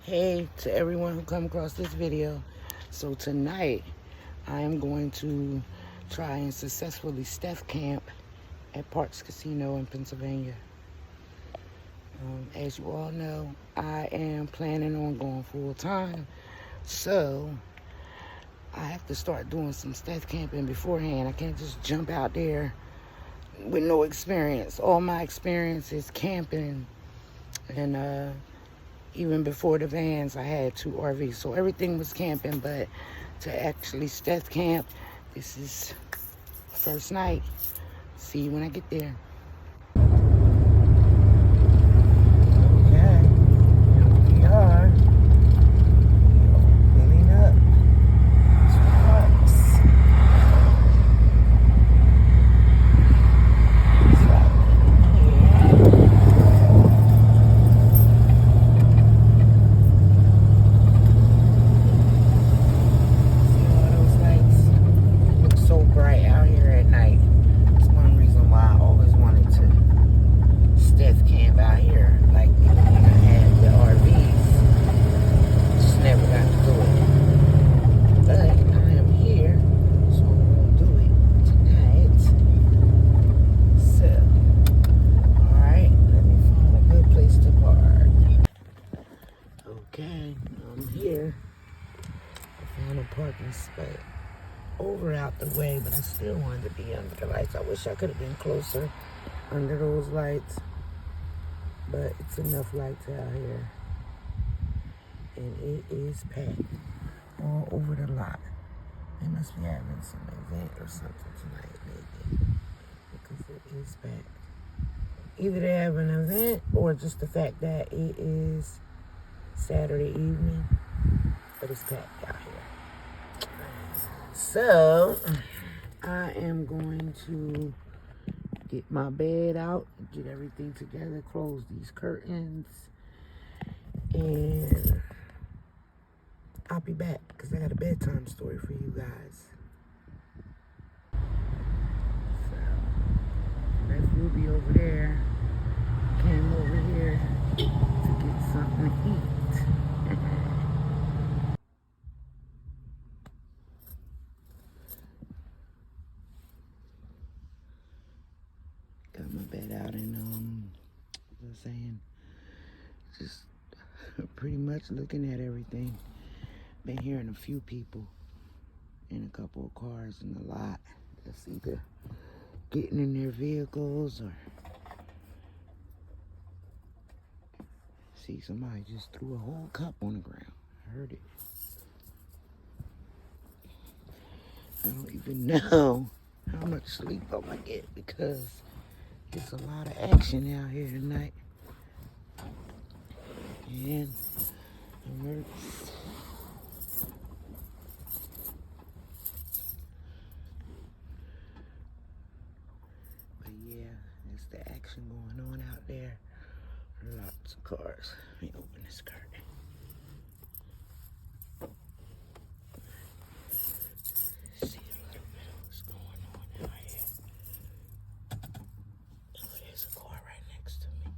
Hey to everyone who come across this video. So tonight I am going to try and successfully Steph camp at Parx Casino in Pennsylvania. As you all know, I am planning on going full time, so I have to start doing some Steph camping beforehand. I can't just jump out there with no experience. All my experience is camping, and even before the vans, I had 2 RVs. So everything was camping, but to actually Steph camp, this is first night. See you when I get there. Okay, here we are. Filling up. Trucks. So bright out here at night. That's one reason why I always wanted to Steph camp out here. Like even when I had the RVs, just never got to do it. But I am here, so I'm gonna do it tonight. So, alright, let me find a good place to park. Okay, I'm here. I found a parking spot over out the way, but I still wanted to be under the lights. I wish I could have been closer under those lights, but it's enough lights out here, and it is packed all over the lot. They must be having some event or something tonight, maybe, because it is packed. Either they have an event or just the fact that it is Saturday evening, but it's packed out here. So, I am going to get my bed out, get everything together, close these curtains, and I'll be back because I got a bedtime story for you guys. So, left Ruby over there, came over here to get something to eat. Got my bed out and as I was saying, just pretty much looking at everything. Been hearing a few people in a couple of cars in the lot that's either getting in their vehicles or see somebody just threw a whole cup on the ground. I heard it. I don't even know how much sleep I'm gonna get because there's a lot of action out here tonight. And it hurts. But yeah, there's the action going on out there. Lots of cars. Let me open this curtain. See a little bit of what's going on out here. Oh, there's a car right next to me.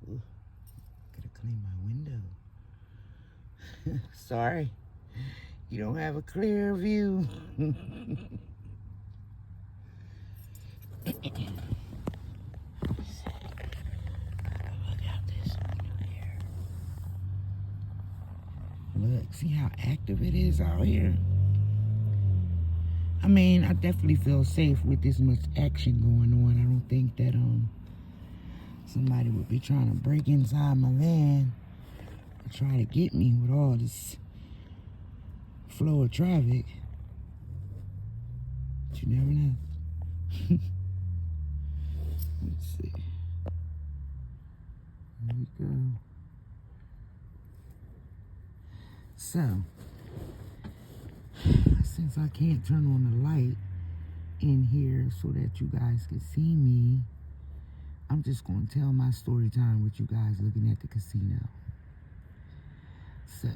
Ooh, gotta clean my window. Sorry, you don't have a clear view. Look, see how active it is out here? I mean, I definitely feel safe with this much action going on. I don't think that somebody would be trying to break inside my van and try to get me with all this flow of traffic. But you never know. Let's see. Here we go. So, since I can't turn on the light in here so that you guys can see me, I'm just going to tell my story time with you guys looking at the casino. So,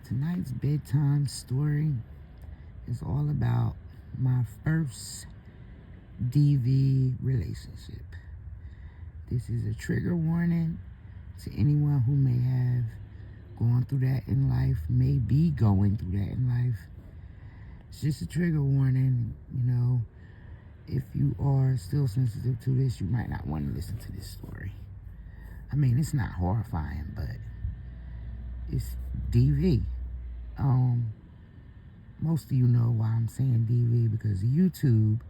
tonight's bedtime story is all about my first DV relationship. This is a trigger warning to anyone who may have gone through that in life, may be going through that in life. It's just a trigger warning. If you are still sensitive to this, you might not want to listen to this story. I mean, it's not horrifying, but it's DV. Most of you know why I'm saying DV, because YouTube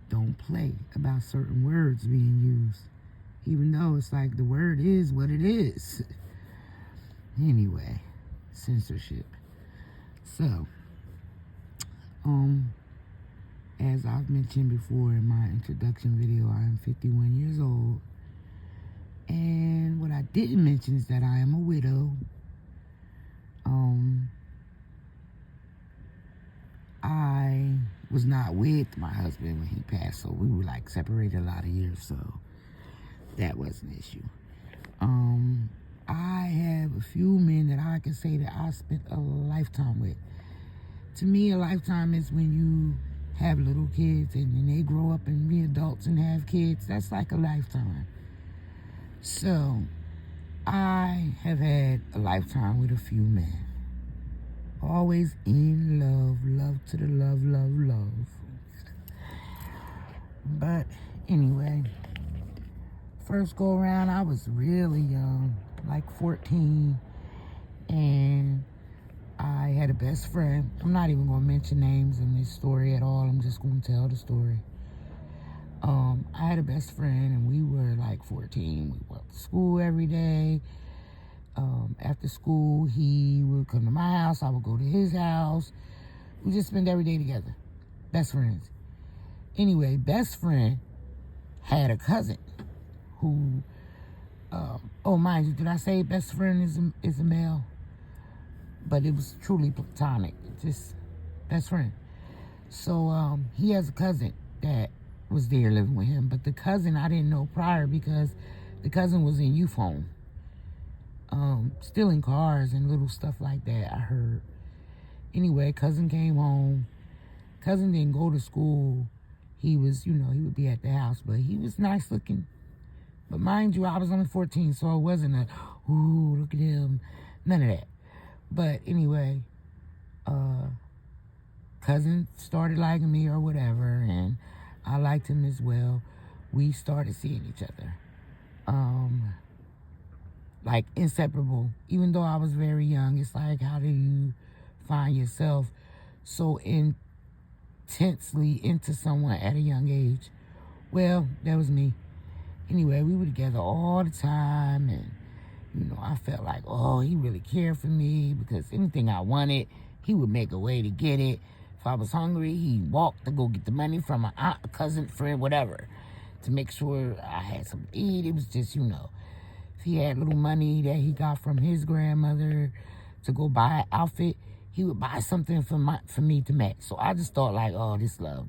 don't play about certain words being used, even though it's like the word is what it is. Anyway, censorship. So, as I've mentioned before in my introduction video, I am 51 years old. And what I didn't mention is that I am a widow. I was not with my husband when he passed, so we were like separated a lot of years, so that was an issue. I have a few men that I can say that I spent a lifetime with. To me, a lifetime is when you have little kids and then they grow up and be adults and have kids. That's like a lifetime. So, I have had a lifetime with a few men. Always in love to the love. But anyway, first go around, I was really young, like 14, and I had a best friend. I'm not even going to mention names in this story at all. I'm just going to tell the story. I had a best friend, and we were like 14. We went to school every day. After school, he would come to my house. I would go to his house. We just spent every day together. Best friends. Anyway, best friend had a cousin who, mind you, did I say best friend is a male? But it was truly platonic. Just best friend. So, he has a cousin that was there living with him. But the cousin I didn't know prior because the cousin was in youth home. Stealing cars and little stuff like that, I heard. Anyway, cousin came home. Cousin didn't go to school. He was, he would be at the house, but he was nice looking. But mind you, I was only 14, so it wasn't ooh, look at him. None of that. But anyway, cousin started liking me or whatever, and I liked him as well. We started seeing each other. Like inseparable. Even though I was very young, it's like, how do you find yourself so intensely into someone at a young age? Well, that was me. Anyway, we were together all the time, and I felt like, oh, he really cared for me, because anything I wanted, he would make a way to get it. If I was hungry, he'd walk to go get the money from my aunt, a cousin, friend, whatever, to make sure I had something to eat. It was just, if he had little money that he got from his grandmother to go buy an outfit, he would buy something for me to match. So I just thought like, oh, this love.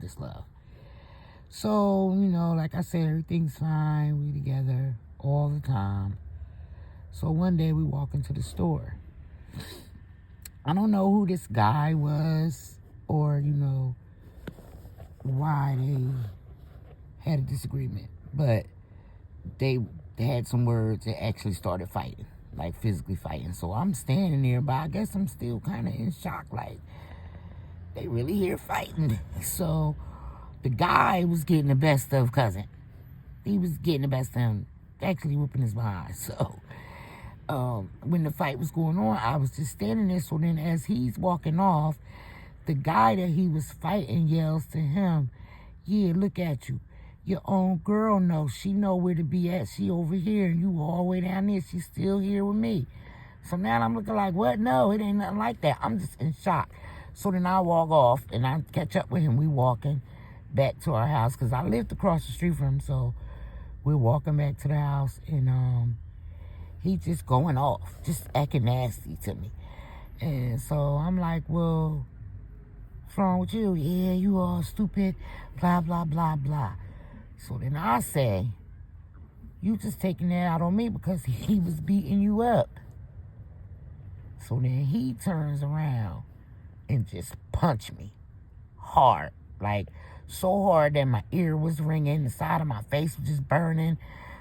So, like I said, everything's fine. We together all the time. So one day we walk into the store. I don't know who this guy was or, why they had a disagreement. But they had some words that actually started fighting, like physically fighting. So I'm standing there, but I guess I'm still kind of in shock, like, they really here fighting. So the guy was getting the best of cousin. He was getting the best of him, actually whooping his behind. So when the fight was going on, I was just standing there. So then as he's walking off, the guy that he was fighting yells to him, yeah, look at you. Your own girl knows. She know where to be at. She over here, and you all the way down there. She's still here with me. So now I'm looking like, what? No, it ain't nothing like that. I'm just in shock. So then I walk off, and I catch up with him. We walking back to our house, because I lived across the street from him. So we're walking back to the house, and he just going off, just acting nasty to me. And so I'm like, well, what's wrong with you? Yeah, you all stupid, blah, blah, blah, blah. So then I say, you just taking that out on me because he was beating you up. So then he turns around and just punched me hard, like so hard that my ear was ringing, the side of my face was just burning.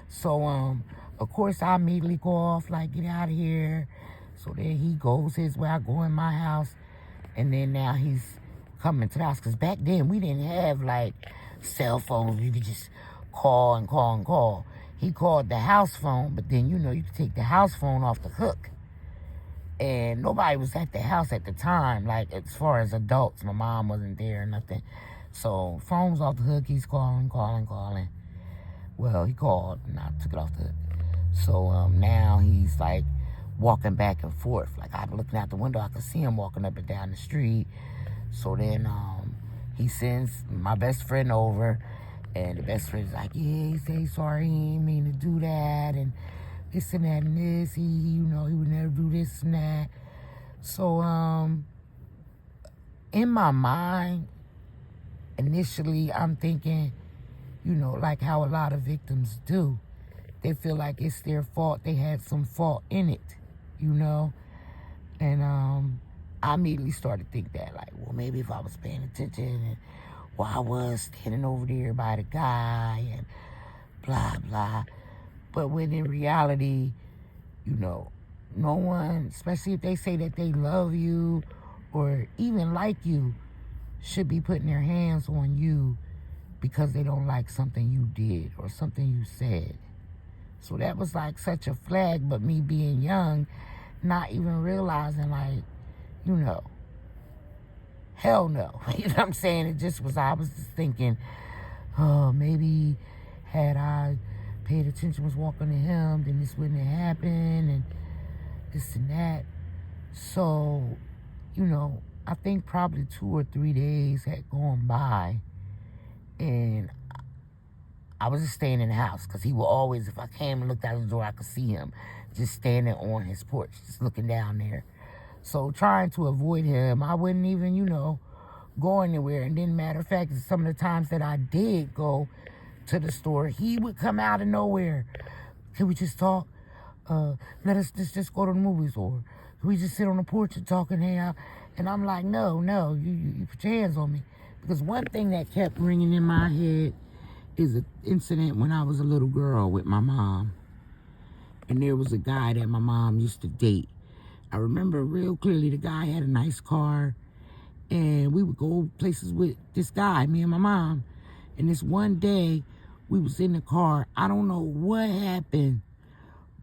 So, of course, I immediately go off, like, get out of here. So then he goes his way, I go in my house, and then now he's coming to the house. Because back then, we didn't have, like, cell phones. You could just call and call and call. He called the house phone, but then, you could take the house phone off the hook. And nobody was at the house at the time, like, as far as adults. My mom wasn't there or nothing. So, phone's off the hook. He's calling. Well, he called, and I took it off the hook. So, now he's, like, walking back and forth. Like, I'm looking out the window. I could see him walking up and down the street. So then, he sends my best friend over. And the best friend's like, yeah, he said he's sorry. He didn't mean to do that. And this and that and this. He would never do this and that. So, in my mind, initially, I'm thinking, like how a lot of victims do. They feel like it's their fault. They had some fault in it, And I immediately started to think that, like, well, maybe if I was paying attention and I was standing over there by the guy and blah, blah. But when in reality, no one, especially if they say that they love you or even like you, should be putting their hands on you because they don't like something you did or something you said. So that was like such a flag, but me being young, not even realizing, like, hell no. You know what I'm saying? It just was, I was just thinking, oh, maybe had I paid attention, was walking to him, then this wouldn't have happened, and this and that. So, I think probably 2 or 3 days had gone by, and I was just staying in the house, because he would always, if I came and looked out the door, I could see him just standing on his porch, just looking down there. So trying to avoid him, I wouldn't even, go anywhere. And then, matter of fact, some of the times that I did go to the store, he would come out of nowhere. Can we just talk? Let us just go to the movies, or can we just sit on the porch and talk and hang out? And I'm like, no, you put your hands on me. Because one thing that kept ringing in my head is an incident when I was a little girl with my mom. And there was a guy that my mom used to date. I remember real clearly the guy had a nice car, and we would go places with this guy, me and my mom. And this one day, we was in the car. I don't know what happened,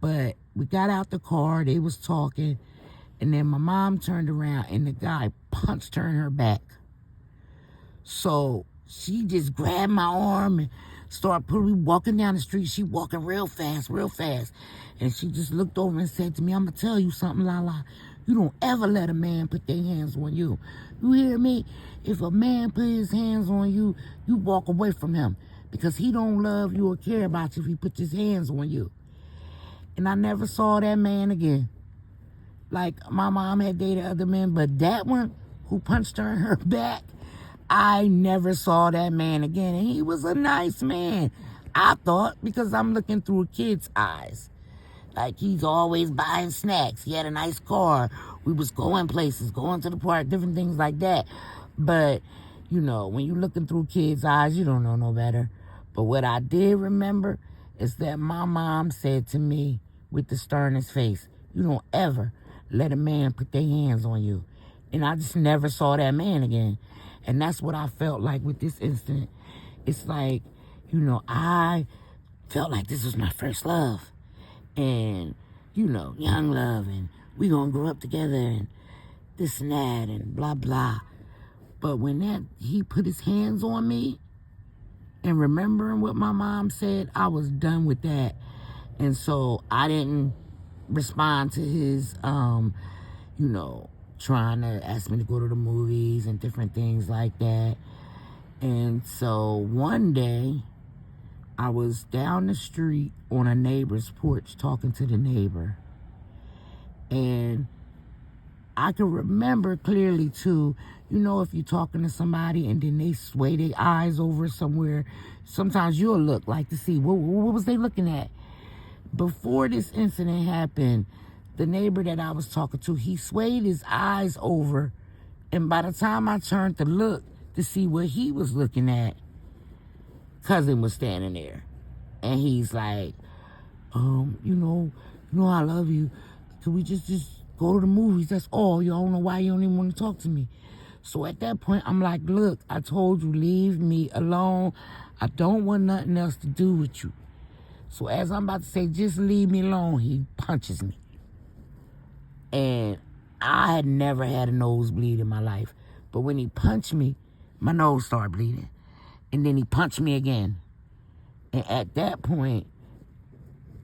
but we got out the car, they was talking, and then my mom turned around, and the guy punched her in her back. So she just grabbed my arm and started walking down the street. She walking real fast. And she just looked over and said to me, I'm going to tell you something, Lala. You don't ever let a man put their hands on you. You hear me? If a man put his hands on you, you walk away from him. Because he don't love you or care about you if he puts his hands on you. And I never saw that man again. Like, my mom had dated other men, but that one who punched her in her back, I never saw that man again. And he was a nice man, I thought, because I'm looking through a kid's eyes. Like, he's always buying snacks. He had a nice car. We was going places, going to the park, different things like that. But, when you're looking through kids' eyes, you don't know no better. But what I did remember is that my mom said to me with the sternest face, you don't ever let a man put their hands on you. And I just never saw that man again. And that's what I felt like with this incident. It's like, I felt like this was my first love. And, young love, and we gonna grow up together, and this and that, and blah, blah. But when he put his hands on me, and remembering what my mom said, I was done with that. And so I didn't respond to his, trying to ask me to go to the movies and different things like that. And so one day, I was down the street on a neighbor's porch talking to the neighbor. And I can remember clearly, too, if you're talking to somebody and then they sway their eyes over somewhere, sometimes you'll look like to see, what was they looking at? Before this incident happened, the neighbor that I was talking to, he swayed his eyes over, and by the time I turned to look, to see what he was looking at. Cousin was standing there. And he's like, I love you. Can we just go to the movies? That's all. You don't know why you don't even want to talk to me. So at that point, I'm like, look, I told you, leave me alone. I don't want nothing else to do with you. So as I'm about to say, just leave me alone, he punches me. And I had never had a nosebleed in my life. But when he punched me, my nose started bleeding. And then he punched me again. And at that point,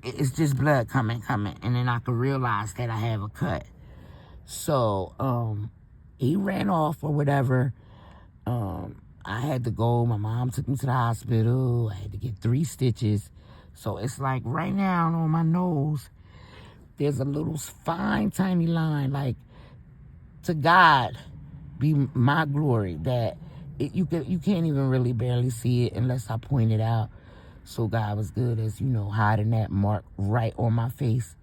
it's just blood coming. And then I could realize that I have a cut. So, he ran off or whatever. I had to go. My mom took me to the hospital. I had to get 3 stitches. So it's like right now on my nose, there's a little fine, tiny line, like, to God be my glory, that you can't even really barely see it unless I point it out. So God was good as, hiding that mark right on my face.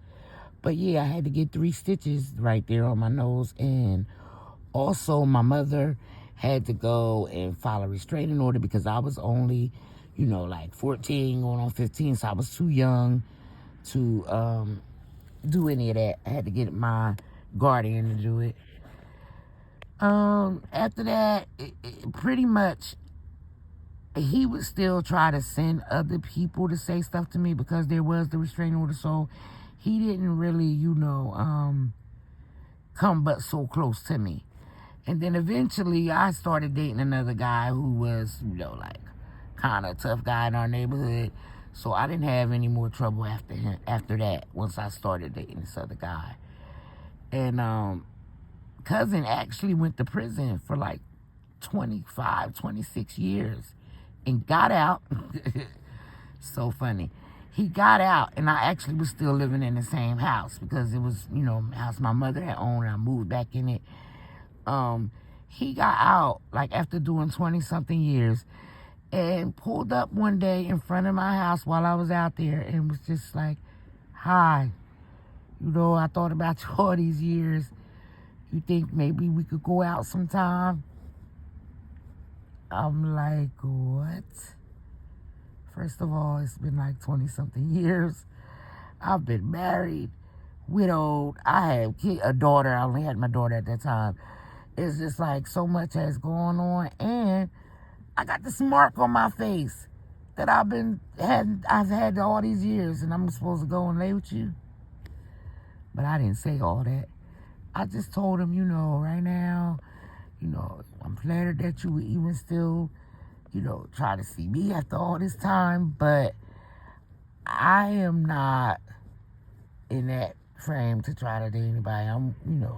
But yeah, I had to get 3 stitches right there on my nose. And also my mother had to go and file a restraining order because I was only, like 14 going on 15. So I was too young to do any of that. I had to get my guardian to do it. After that, it pretty much, he would still try to send other people to say stuff to me because there was the restraining order. So he didn't really, come but so close to me. And then eventually I started dating another guy who was, like kind of a tough guy in our neighborhood. So I didn't have any more trouble after that, once I started dating this other guy. And cousin actually went to prison for like 25, 26 years and got out. So funny. He got out, and I actually was still living in the same house because it was, house my mother had owned, and I moved back in it. He got out, like, after doing 20-something years, and pulled up one day in front of my house while I was out there and was just like, hi, I thought about you all these years. You think maybe we could go out sometime? I'm like, what? First of all, it's been like 20-something years. I've been married, widowed. I have a daughter. I only had my daughter at that time. It's just like so much has gone on. And I got this mark on my face that I've had all these years. And I'm supposed to go and lay with you. But I didn't say all that. I just told him, right now, I'm flattered that you would even still, try to see me after all this time. But I am not in that frame to try to date anybody. I'm,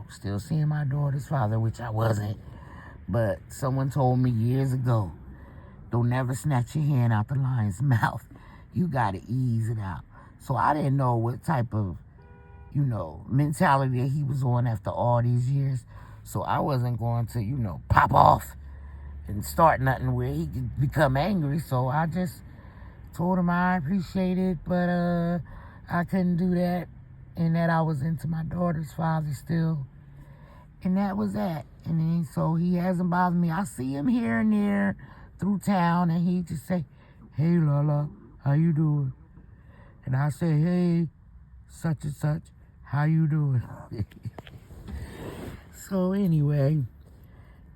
still seeing my daughter's father, which I wasn't. But someone told me years ago, don't never snatch your hand out the lion's mouth. You got to ease it out. So I didn't know what type of, mentality that he was on after all these years. So I wasn't going to, pop off and start nothing where he could become angry. So I just told him I appreciate it, but I couldn't do that, and that I was into my daughter's father still. And that was that. And then, so he hasn't bothered me. I see him here and there through town, and he just say, hey, Lala, how you doing? And I say, hey, such and such, how you doing? So anyway,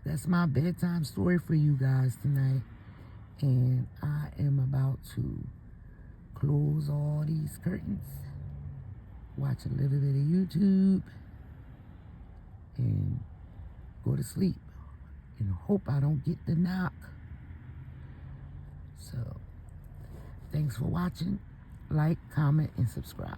that's my bedtime story for you guys tonight. And I am about to close all these curtains, watch a little bit of YouTube, and go to sleep. And hope I don't get the knock. So, thanks for watching. Like, comment, and subscribe.